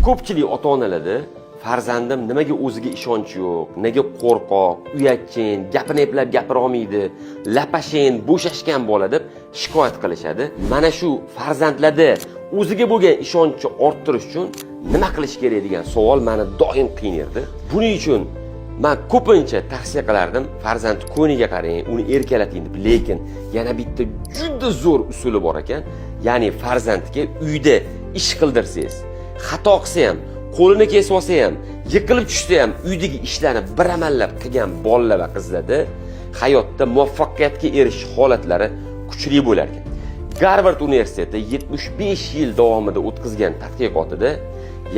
Ko'pchilik ota-onalarda farzandim nimaga o'ziga ishonchi yo'q, nega qo'rqoq, uyatchin, gapini eplab gapira olmaydi, lapashin, bo'shashgan bola deb shikoyat qilishadi. Mana shu farzandlarda o'ziga bo'lgan ishonchni orttirish uchun nima qilish kerak degan savol meni doim qiynardi. Buning uchun men ko'pincha tavsiya qilardim, farzand ko'niga qarang, uni erkalating deb. Lekin yana bitta juda zo'r usuli bor ekan. Ya'ni farzandga uyda ish qildirsangiz, xato qilsa ham, qo'lini kesib olsa ham, yiqilib tushsa ham uydagi ishlarni bir amallab qilgan bolalar va qizlarda hayotda muvaffaqiyatga erishish holatlari kuchli bo'lar ekan. Garvard universiteti 75 yil davomida o'tkazgan tadqiqotida,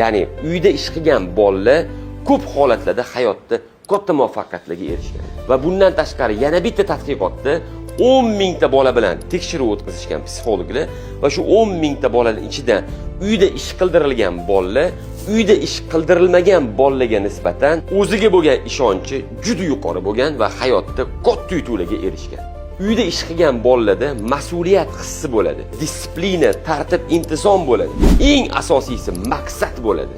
ya'ni uyda ish qilgan bolalar ko'p holatlarda hayotda katta muvaffaqiyatlarga erishgan. Va bundan tashqari yana bitta tadqiqotda 10 mingta bola bilan tekshiruv o'tkazishgan psixologlar va shu 10 mingta bolaning ichidan uyda ish qildirilgan bolalar uyda ish qildirilmagan bolalarga nisbatan o'ziga bo'lgan ishonchi juda yuqori bo'lgan va hayotda katta yutuqlarga erishgan. Uyda ish qilgan bolalarda mas'uliyat hissi bo'ladi, disiplina, tartib, intizom bo'ladi. Eng asosiysi maqsad bo'ladi.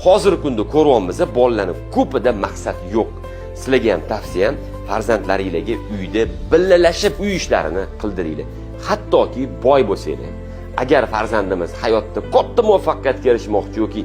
Hozirgi kunda ko'ryapmiz, bolalarning ko'pida maqsad yo'q. Sizlarga ham tavsiyam, farzandlaringizga uyda birgalashib uy ishlarini qildiringlar. Hattoki boy bo'lsanglar. Agar farzandimiz hayotda katta muvaffaqiyatga erishmoqchi yoki